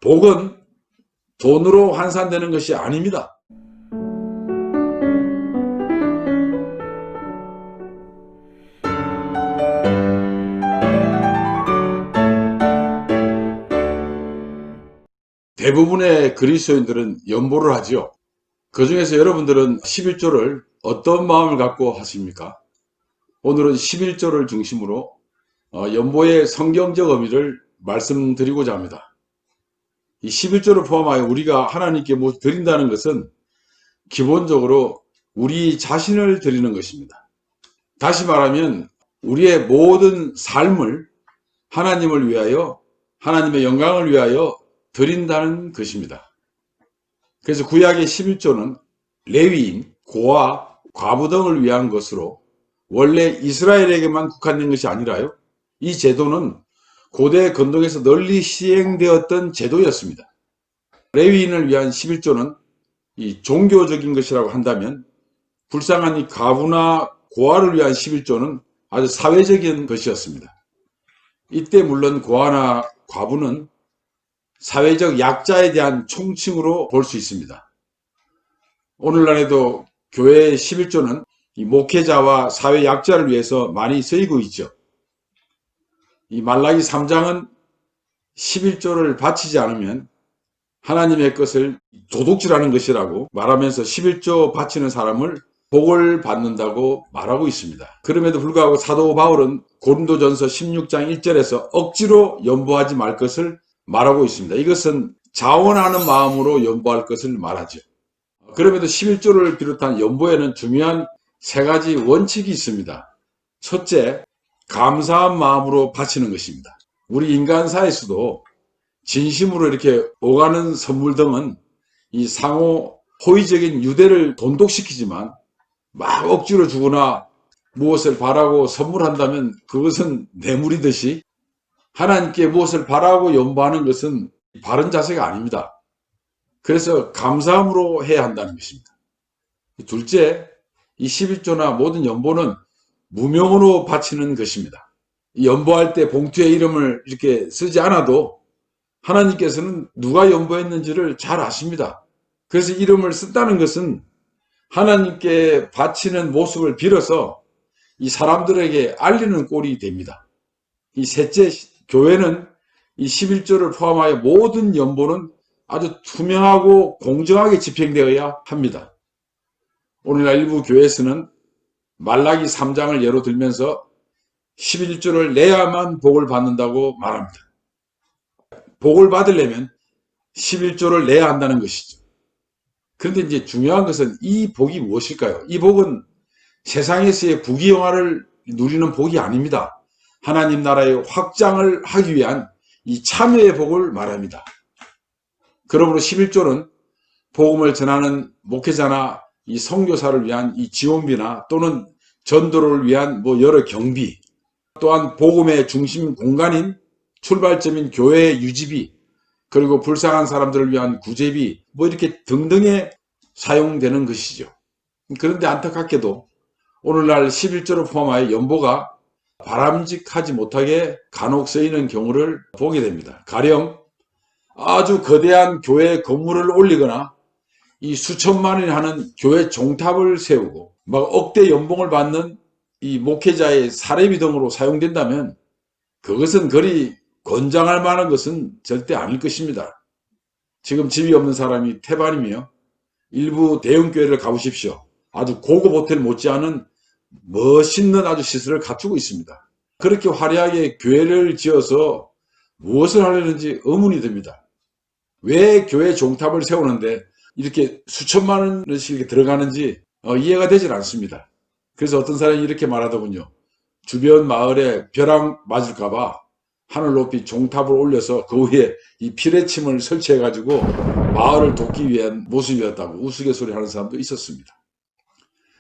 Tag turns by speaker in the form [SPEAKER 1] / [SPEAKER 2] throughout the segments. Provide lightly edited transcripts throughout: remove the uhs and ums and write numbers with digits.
[SPEAKER 1] 복은 돈으로 환산되는 것이 아닙니다. 대부분의 그리스도인들은 연보를 하지요. 그 중에서 여러분들은 11조를 어떤 마음을 갖고 하십니까? 오늘은 11조를 중심으로 연보의 성경적 의미를 말씀드리고자 합니다. 이 11조를 포함하여 우리가 하나님께 뭐 드린다는 것은 기본적으로 우리 자신을 드리는 것입니다. 다시 말하면 우리의 모든 삶을 하나님을 위하여, 하나님의 영광을 위하여 드린다는 것입니다. 그래서 구약의 11조는 레위인, 고아, 과부 등을 위한 것으로 원래 이스라엘에게만 국한된 것이 아니라요, 이 제도는 고대 건동에서 널리 시행되었던 제도였습니다. 레위인을 위한 11조는 이 종교적인 것이라고 한다면, 불쌍한 이 과부나 고아를 위한 11조는 아주 사회적인 것이었습니다. 이때 물론 고아나 과부는 사회적 약자에 대한 총칭으로 볼 수 있습니다. 오늘날에도 교회의 11조는 이 목회자와 사회 약자를 위해서 많이 쓰이고 있죠. 이 말라기 3장은 11조를 바치지 않으면 하나님의 것을 도둑질하는 것이라고 말하면서 11조 바치는 사람을 복을 받는다고 말하고 있습니다. 그럼에도 불구하고 사도 바울은 고린도전서 16장 1절에서 억지로 연보하지 말 것을 말하고 있습니다. 이것은 자원하는 마음으로 연보할 것을 말하죠. 그럼에도 11조를 비롯한 연보에는 중요한 세 가지 원칙이 있습니다. 첫째, 감사한 마음으로 바치는 것입니다. 우리 인간사에서도 진심으로 이렇게 오가는 선물 등은 이 상호 호의적인 유대를 돈독시키지만, 막 억지로 주거나 무엇을 바라고 선물한다면 그것은 뇌물이듯이 하나님께 무엇을 바라고 연보하는 것은 바른 자세가 아닙니다. 그래서 감사함으로 해야 한다는 것입니다. 둘째, 이 11조나 모든 연보는 무명으로 바치는 것입니다. 연보할 때 봉투에 이름을 이렇게 쓰지 않아도 하나님께서는 누가 연보했는지를 잘 아십니다. 그래서 이름을 쓴다는 것은 하나님께 바치는 모습을 빌어서 이 사람들에게 알리는 꼴이 됩니다. 이 셋째, 교회는 이 11조를 포함하여 모든 연보는 아주 투명하고 공정하게 집행되어야 합니다. 오늘날 일부 교회에서는 말라기 3장을 예로 들면서 11조를 내야만 복을 받는다고 말합니다. 복을 받으려면 11조를 내야 한다는 것이죠. 그런데 이제 중요한 것은 이 복이 무엇일까요? 이 복은 세상에서의 부귀영화를 누리는 복이 아닙니다. 하나님 나라의 확장을 하기 위한 이 참여의 복을 말합니다. 그러므로 11조는 복음을 전하는 목회자나 이 선교사를 위한 이 지원비나 또는 전도를 위한 여러 경비, 또한 복음의 중심 공간인 출발점인 교회의 유지비, 그리고 불쌍한 사람들을 위한 구제비, 이렇게 등등에 사용되는 것이죠. 그런데 안타깝게도 오늘날 11조를 포함하여 연보가 바람직하지 못하게 간혹 쓰이는 경우를 보게 됩니다. 가령 아주 거대한 교회 건물을 올리거나 이 수천만 원이 하는 교회 종탑을 세우고 막 억대 연봉을 받는 이 목회자의 사례비 등으로 사용된다면 그것은 그리 권장할 만한 것은 절대 아닐 것입니다. 지금 집이 없는 사람이 태반이며 일부 대형교회를 가보십시오. 아주 고급 호텔 못지않은 멋있는 아주 시설을 갖추고 있습니다. 그렇게 화려하게 교회를 지어서 무엇을 하려는지 의문이 듭니다. 왜 교회 종탑을 세우는데 이렇게 수천만 원씩 이렇게 들어가는지 이해가 되질 않습니다. 그래서 어떤 사람이 이렇게 말하더군요. 주변 마을에 벼락 맞을까봐 하늘 높이 종탑을 올려서 그 위에 이 피레침을 설치해가지고 마을을 돕기 위한 모습이었다고 우스갯소리 하는 사람도 있었습니다.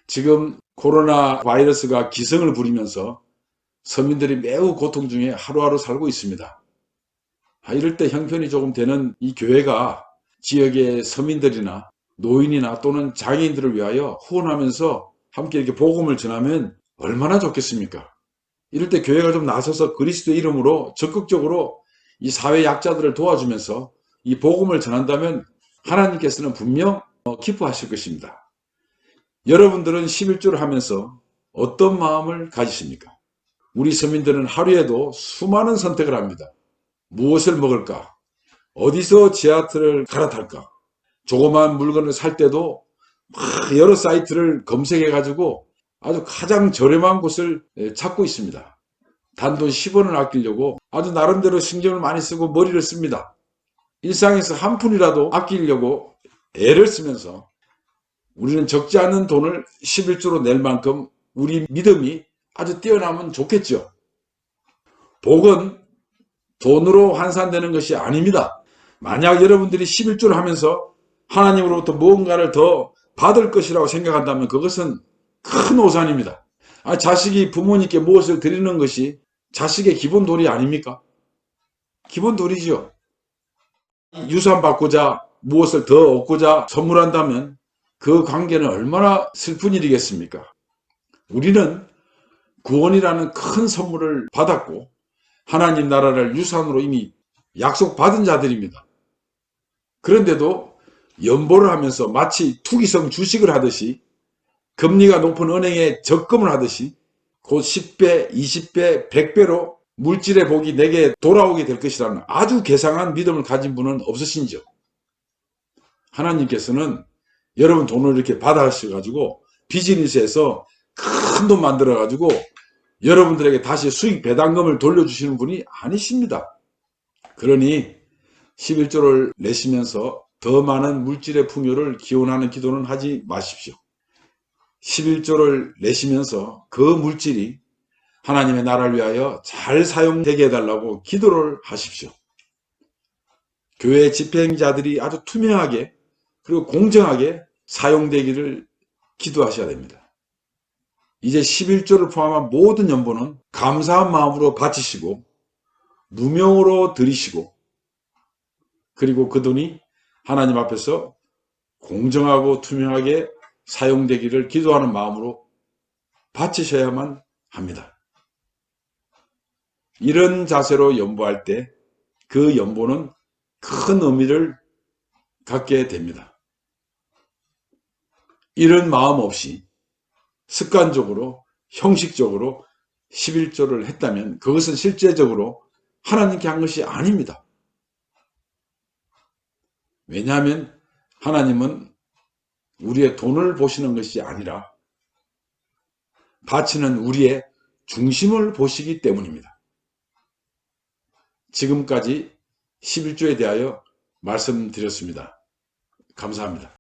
[SPEAKER 1] 지금 코로나 바이러스가 기승을 부리면서 서민들이 매우 고통 중에 하루하루 살고 있습니다. 이럴 때 형편이 조금 되는 이 교회가 지역의 서민들이나 노인이나 또는 장애인들을 위하여 후원하면서 함께 이렇게 복음을 전하면 얼마나 좋겠습니까? 이럴 때 교회가 좀 나서서 그리스도 이름으로 적극적으로 이 사회 약자들을 도와주면서 이 복음을 전한다면 하나님께서는 분명 기뻐하실 것입니다. 여러분들은 11조를 하면서 어떤 마음을 가지십니까? 우리 서민들은 하루에도 수많은 선택을 합니다. 무엇을 먹을까? 어디서 지하철을 갈아탈까? 조그만 물건을 살 때도 막 여러 사이트를 검색해 가지고 아주 가장 저렴한 곳을 찾고 있습니다. 단돈 10원을 아끼려고 아주 나름대로 신경을 많이 쓰고 머리를 씁니다. 일상에서 한 푼이라도 아끼려고 애를 쓰면서 우리는 적지 않은 돈을 11조로 낼 만큼 우리 믿음이 아주 뛰어나면 좋겠죠. 복은 돈으로 환산되는 것이 아닙니다. 만약 여러분들이 11조를 하면서 하나님으로부터 무언가를 더 받을 것이라고 생각한다면 그것은 큰 오산입니다. 자식이 부모님께 무엇을 드리는 것이 자식의 기본 도리 아닙니까? 기본 도리죠. 유산 받고자 무엇을 더 얻고자 선물한다면 그 관계는 얼마나 슬픈 일이겠습니까? 우리는 구원이라는 큰 선물을 받았고 하나님 나라를 유산으로 이미 약속받은 자들입니다. 그런데도 연보를 하면서 마치 투기성 주식을 하듯이 금리가 높은 은행에 적금을 하듯이 곧 10배, 20배, 100배로 물질의 복이 내게 돌아오게 될 것이라는 아주 개상한 믿음을 가진 분은 없으신지요? 하나님께서는 여러분 돈을 이렇게 받아가지고 비즈니스에서 큰 돈 만들어가지고 여러분들에게 다시 수익 배당금을 돌려주시는 분이 아니십니다. 그러니 11조를 내시면서 더 많은 물질의 풍요를 기원하는 기도는 하지 마십시오. 11조를 내시면서 그 물질이 하나님의 나라를 위하여 잘 사용되게 해달라고 기도를 하십시오. 교회 집행자들이 아주 투명하게 그리고 공정하게 사용되기를 기도하셔야 됩니다. 이제 11조를 포함한 모든 연보는 감사한 마음으로 바치시고 무명으로 드리시고 그리고 그 돈이 하나님 앞에서 공정하고 투명하게 사용되기를 기도하는 마음으로 바치셔야만 합니다. 이런 자세로 연보할 때 그 연보는 큰 의미를 갖게 됩니다. 이런 마음 없이 습관적으로 형식적으로 11조를 했다면 그것은 실제적으로 하나님께 한 것이 아닙니다. 왜냐하면 하나님은 우리의 돈을 보시는 것이 아니라 바치는 우리의 중심을 보시기 때문입니다. 지금까지 11조에 대하여 말씀드렸습니다. 감사합니다.